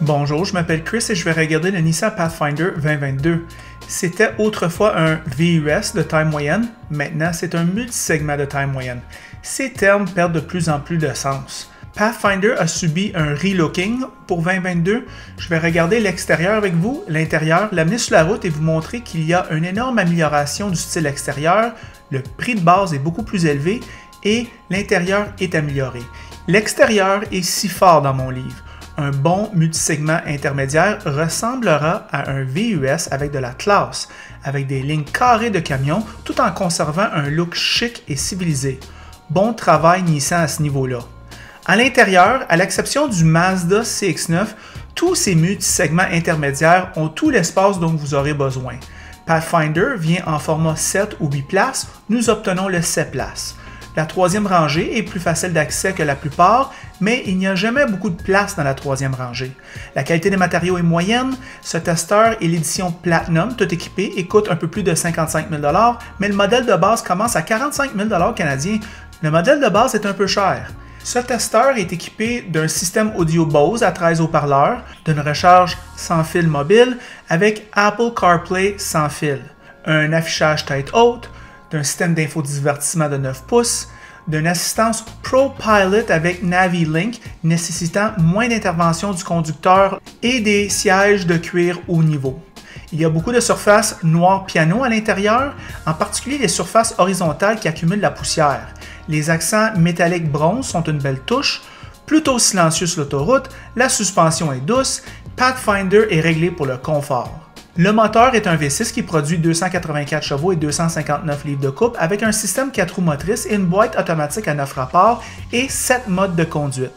Bonjour, je m'appelle Chris et je vais regarder le Nissan Pathfinder 2022. C'était autrefois un VUS de taille moyenne, maintenant c'est un multisegment de taille moyenne. Ces termes perdent de plus en plus de sens. Pathfinder a subi un relooking pour 2022. Je vais regarder l'extérieur avec vous, l'intérieur, l'amener sur la route et vous montrer qu'il y a une énorme amélioration du style extérieur, le prix de base est beaucoup plus élevé et l'intérieur est amélioré. L'extérieur est si fort dans mon livre. Un bon multisegment intermédiaire ressemblera à un VUS avec de la classe, avec des lignes carrées de camion, tout en conservant un look chic et civilisé. Bon travail Nissan à ce niveau-là. À l'intérieur, à l'exception du Mazda CX-9, tous ces multisegments intermédiaires ont tout l'espace dont vous aurez besoin. Pathfinder vient en format 7 ou 8 places, nous obtenons le 7 places. La troisième rangée est plus facile d'accès que la plupart, mais il n'y a jamais beaucoup de place dans la troisième rangée. La qualité des matériaux est moyenne, ce testeur est l'édition Platinum, tout équipé, et coûte un peu plus de 55 000 $, mais le modèle de base commence à 45 000 $ canadiens. Le modèle de base est un peu cher. Ce testeur est équipé d'un système audio Bose à 13 haut-parleurs, d'une recharge sans fil mobile avec Apple CarPlay sans fil, un affichage tête haute, d'un système d'infodivertissement de 9 pouces, d'une assistance ProPilot avec NaviLink nécessitant moins d'intervention du conducteur et des sièges de cuir haut niveau. Il y a beaucoup de surfaces noir piano à l'intérieur, en particulier les surfaces horizontales qui accumulent la poussière. Les accents métalliques bronze sont une belle touche, plutôt silencieux sur l'autoroute, la suspension est douce, Pathfinder est réglé pour le confort. Le moteur est un V6 qui produit 284 chevaux et 259 livres de couple avec un système 4 roues motrices et une boîte automatique à 9 rapports et 7 modes de conduite.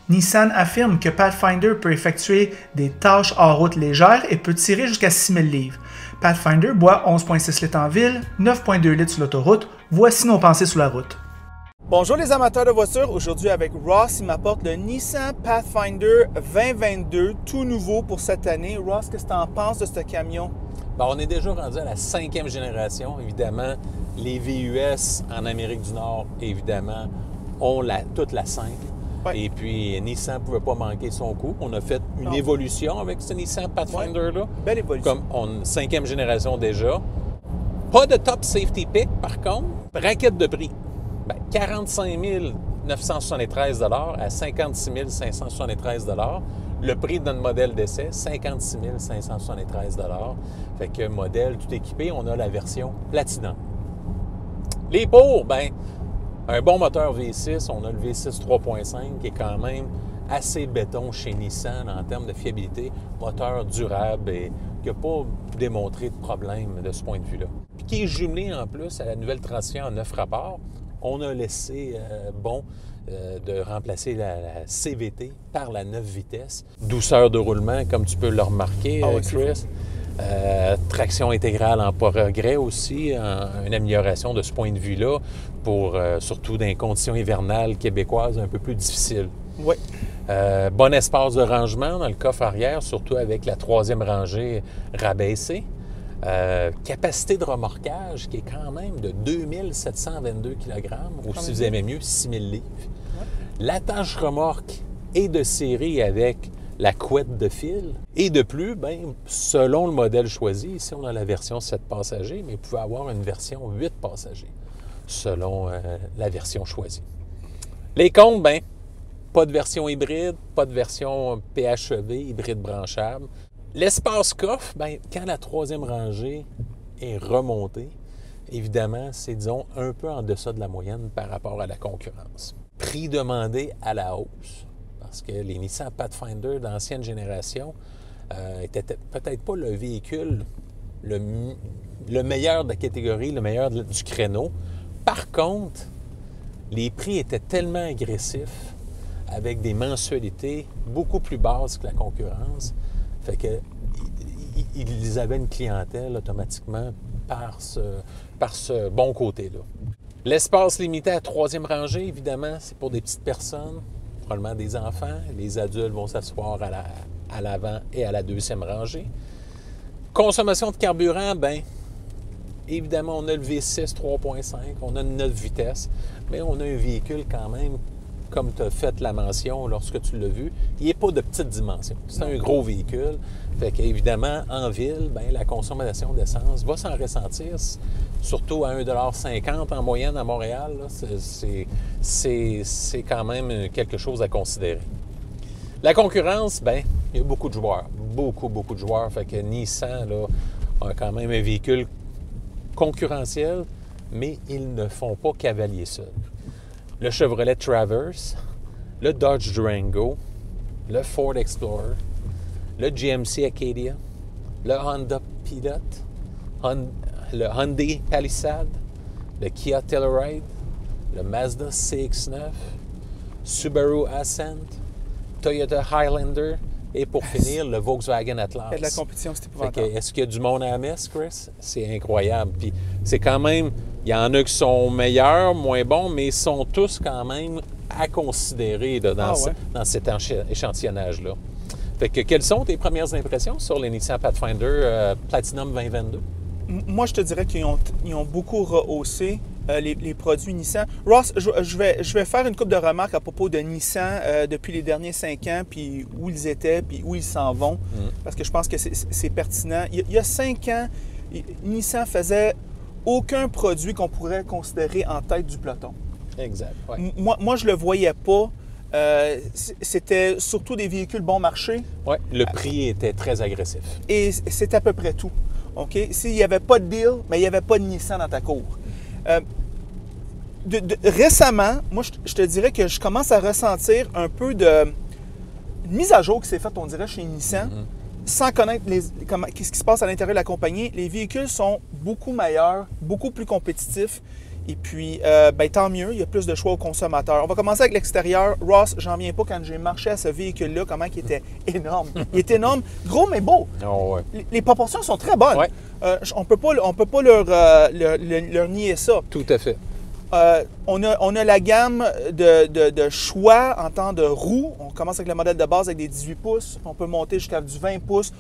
Nissan affirme que Pathfinder peut effectuer des tâches hors route légères et peut tirer jusqu'à 6000 livres. Pathfinder boit 11,6 litres en ville, 9,2 litres sur l'autoroute. Voici nos pensées sur la route. Bonjour les amateurs de voitures, aujourd'hui avec Ross, il m'apporte le Nissan Pathfinder 2022, tout nouveau pour cette année. Ross, qu'est-ce que tu en penses de ce camion? Bon, on est déjà rendu à la 5e génération. Évidemment, les VUS en Amérique du Nord, évidemment, ont toute la 5. Ouais. Et puis, Nissan ne pouvait pas manquer son coup. On a fait une évolution avec ce Nissan Pathfinder-là. Ouais. Belle évolution. Comme 5e génération déjà. Pas de top safety pick, par contre. Braquette de prix. 45 973 $ à 56 573 $. Le prix de notre modèle d'essai, 56 573 $. Fait que modèle tout équipé, on a la version Platinum. Les pour, un bon moteur V6, on a le V6 3.5 qui est quand même assez béton chez Nissan en termes de fiabilité, moteur durable et qui n'a pas démontré de problème de ce point de vue-là. Puis qui est jumelé en plus à la nouvelle transmission en 9 rapports. On a laissé de remplacer la CVT par la 9 vitesses. Douceur de roulement, comme tu peux le remarquer, Chris. Traction intégrale en progrès aussi, une amélioration de ce point de vue-là, pour surtout dans les conditions hivernales québécoises un peu plus difficiles. Oui. Bon espace de rangement dans le coffre arrière, surtout avec la 3e rangée rabaissée. Capacité de remorquage qui est quand même de 2722 kg, ou si vous aimez mieux, 6000 livres. Ouais. L'attache remorque est de série avec la couette de fil. Et de plus, selon le modèle choisi, ici on a la version 7 passagers, mais vous pouvez avoir une version 8 passagers, selon la version choisie. Les comptes, pas de version hybride, pas de version PHEV, hybride branchable. L'espace coffre, quand la 3e rangée est remontée, évidemment, c'est, disons, un peu en deçà de la moyenne par rapport à la concurrence. Prix demandé à la hausse, parce que les Nissan Pathfinder d'ancienne génération n'étaient peut-être pas le véhicule le meilleur de la catégorie, le meilleur du créneau. Par contre, les prix étaient tellement agressifs, avec des mensualités beaucoup plus basses que la concurrence, fait qu'ils avaient une clientèle automatiquement par ce bon côté-là. L'espace limité à la 3e rangée, évidemment, c'est pour des petites personnes, probablement des enfants. Les adultes vont s'asseoir à l'avant et à la 2e rangée. Consommation de carburant, évidemment, on a le V6 3.5, on a une 9 vitesses, mais on a un véhicule quand même comme tu as fait la mention lorsque tu l'as vu, il n'est pas de petite dimension. C'est un gros véhicule. Fait qu'évidemment, en ville, bien, la consommation d'essence va s'en ressentir, surtout à 1,50 $ en moyenne à Montréal. Là, c'est quand même quelque chose à considérer. La concurrence, bien, il y a beaucoup de joueurs. Beaucoup de joueurs. Fait que Nissan là, a quand même un véhicule concurrentiel, mais ils ne font pas cavalier seul. Le Chevrolet Traverse, le Dodge Durango, le Ford Explorer, le GMC Acadia, le Honda Pilot, le Hyundai Palisade, le Kia Telluride, le Mazda CX-9, Subaru Ascent, Toyota Highlander et pour finir, le Volkswagen Atlas. Il y a de la compétition, c'est épouvantable. Fait que, est-ce qu'il y a du monde à la messe, Chris? C'est incroyable. Puis c'est quand même, il y en a qui sont meilleurs, moins bons, mais ils sont tous quand même à considérer là, dans cet échantillonnage-là. Fait que quelles sont tes premières impressions sur les Nissan Pathfinder Platinum 2022? Moi, je te dirais qu'ils ont beaucoup rehaussé les produits Nissan. Ross, je vais faire une couple de remarques à propos de Nissan depuis les derniers 5 ans, puis où ils étaient, puis où ils s'en vont, parce que je pense que c'est pertinent. Il y a 5 ans, Nissan faisait aucun produit qu'on pourrait considérer en tête du peloton. Exact. Ouais. Moi, je le voyais pas. C'était surtout des véhicules bon marché. Oui, le prix était très agressif. Et c'est à peu près tout. OK? S'il n'y avait pas de deal, mais il n'y avait pas de Nissan dans ta cour. Récemment, moi, je te dirais que je commence à ressentir un peu de mise à jour qui s'est faite, on dirait, chez Nissan, sans connaître qu'est-ce qui se passe à l'intérieur de la compagnie. Les véhicules sont beaucoup meilleurs, beaucoup plus compétitifs. Et puis, tant mieux, il y a plus de choix aux consommateurs. On va commencer avec l'extérieur. Ross, j'en viens pas quand j'ai marché à ce véhicule-là, comment il était énorme. Il est énorme, gros mais beau. Oh, ouais. Les proportions sont très bonnes. Ouais. On peut pas leur nier ça. Tout à fait. On a la gamme de choix en temps de roues. On commence avec le modèle de base avec des 18 pouces. On peut monter jusqu'à du 20 pouces.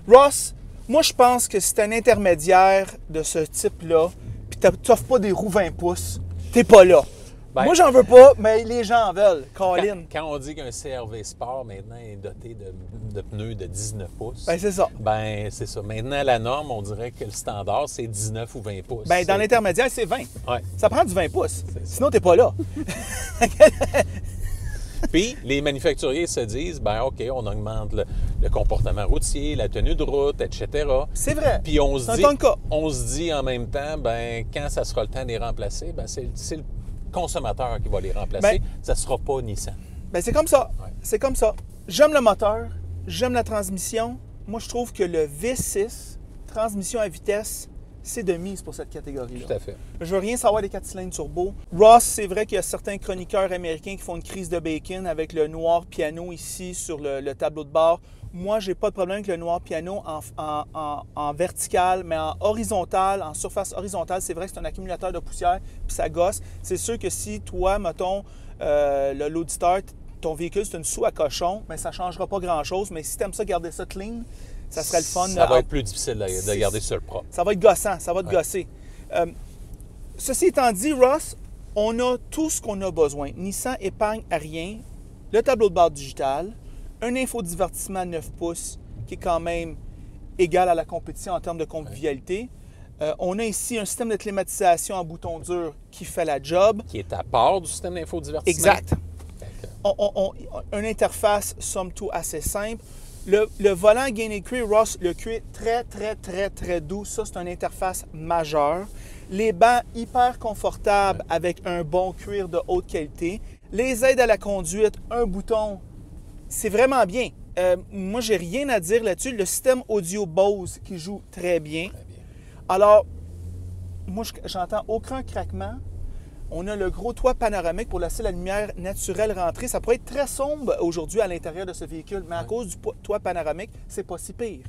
Ross, moi, je pense que c'est un intermédiaire de ce type-là. Puis tu n'offres pas des roues 20 pouces. T'es pas là. Ben, moi, j'en veux pas, mais les gens en veulent. Colin. Quand on dit qu'un CR-V Sport, maintenant, est doté de pneus de 19 pouces. Ben, c'est ça. Ben, c'est ça. Maintenant, la norme, on dirait que le standard, c'est 19 ou 20 pouces. Ben, dans l'intermédiaire, c'est 20. Ouais. Ça prend du 20 pouces. Sinon, t'es pas là. Puis, les manufacturiers se disent, ben OK, on augmente le comportement routier, la tenue de route, etc. C'est vrai. Puis, on se dit en même temps, ben quand ça sera le temps de les remplacer, ben c'est le consommateur qui va les remplacer. Ça ne sera pas Nissan. Ben c'est comme ça. Ouais. C'est comme ça. J'aime le moteur, j'aime la transmission. Moi, je trouve que le V6, transmission à vitesse, c'est de mise pour cette catégorie-là. Tout à fait. Je veux rien savoir des 4 cylindres turbo. Ross, c'est vrai qu'il y a certains chroniqueurs américains qui font une crise de bacon avec le noir piano ici sur le tableau de bord. Moi, j'ai pas de problème avec le noir piano en vertical, mais en horizontal, en surface horizontale, c'est vrai que c'est un accumulateur de poussière, puis ça gosse. C'est sûr que si toi, mettons, l'auditeur, ton véhicule, c'est une soue à cochon, mais ça ne changera pas grand-chose. Mais si tu aimes ça, garder ça clean, ça serait le fun. Ça va être plus difficile de garder ça propre. Ça va être gossant, ça va te gosser. Ceci étant dit, Ross, on a tout ce qu'on a besoin. Nissan épargne à rien. Le tableau de bord digital, un infodivertissement 9 pouces qui est quand même égal à la compétition en termes de convivialité. On a ici un système de climatisation en bouton dur qui fait la job. Qui est à part du système d'infodivertissement. Exact. Une interface, somme toute, assez simple. Le volant Gain & Cuir, Ross, le cuir très doux. Ça, c'est une interface majeure. Les bancs hyper confortables avec un bon cuir de haute qualité. Les aides à la conduite, un bouton. C'est vraiment bien. Moi, j'ai rien à dire là-dessus. Le système audio Bose qui joue très bien. Alors, moi, j'entends aucun craquement. On a le gros toit panoramique pour laisser la lumière naturelle rentrer. Ça pourrait être très sombre aujourd'hui à l'intérieur de ce véhicule, mais à cause du toit panoramique, c'est pas si pire.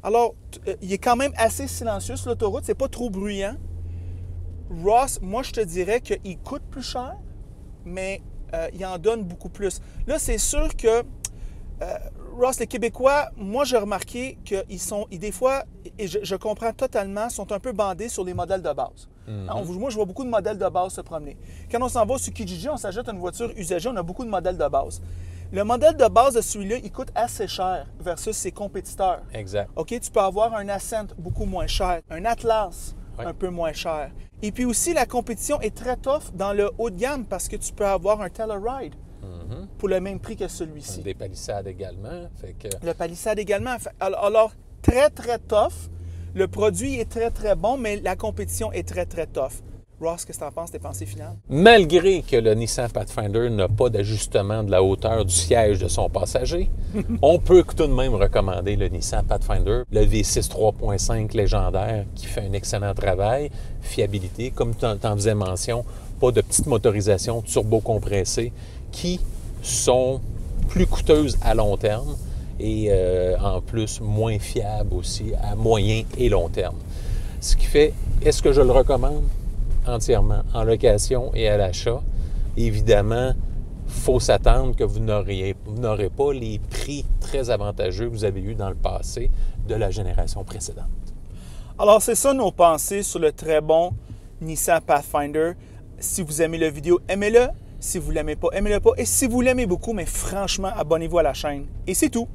Alors, il est quand même assez silencieux sur l'autoroute. C'est pas trop bruyant. Ross, moi, je te dirais qu'il coûte plus cher, mais il en donne beaucoup plus. Là, c'est sûr que Ross, les Québécois, moi, j'ai remarqué qu'ils sont, des fois, et je comprends totalement, sont un peu bandés sur les modèles de base. Moi, je vois beaucoup de modèles de base se promener. Quand on s'en va sur Kijiji, on s'achète une voiture usagée, on a beaucoup de modèles de base. Le modèle de base de celui-là, il coûte assez cher versus ses compétiteurs. Exact. OK, tu peux avoir un Ascent beaucoup moins cher, un Atlas un peu moins cher. Et puis aussi, la compétition est très tough dans le haut de gamme parce que tu peux avoir un Telluride pour le même prix que celui-ci. Des palissades également. Fait que... Le palissade également. Alors, très, très tough. Le produit est très, très bon, mais la compétition est très, très tough. Ross, qu'est-ce que tu en penses, tes pensées finales? Malgré que le Nissan Pathfinder n'a pas d'ajustement de la hauteur du siège de son passager, on peut tout de même recommander le Nissan Pathfinder, le V6 3.5 légendaire qui fait un excellent travail, fiabilité, comme tu en faisais mention, pas de petite motorisation turbo-compressée qui sont plus coûteuses à long terme et en plus moins fiables aussi à moyen et long terme. Ce qui fait, est-ce que je le recommande? Entièrement, en location et à l'achat. Évidemment, il faut s'attendre que vous n'aurez pas les prix très avantageux que vous avez eus dans le passé de la génération précédente. Alors, c'est ça nos pensées sur le très bon Nissan Pathfinder. Si vous aimez la vidéo, aimez-le. Si vous ne l'aimez pas, aimez-le pas. Et si vous l'aimez beaucoup, mais franchement, abonnez-vous à la chaîne. Et c'est tout.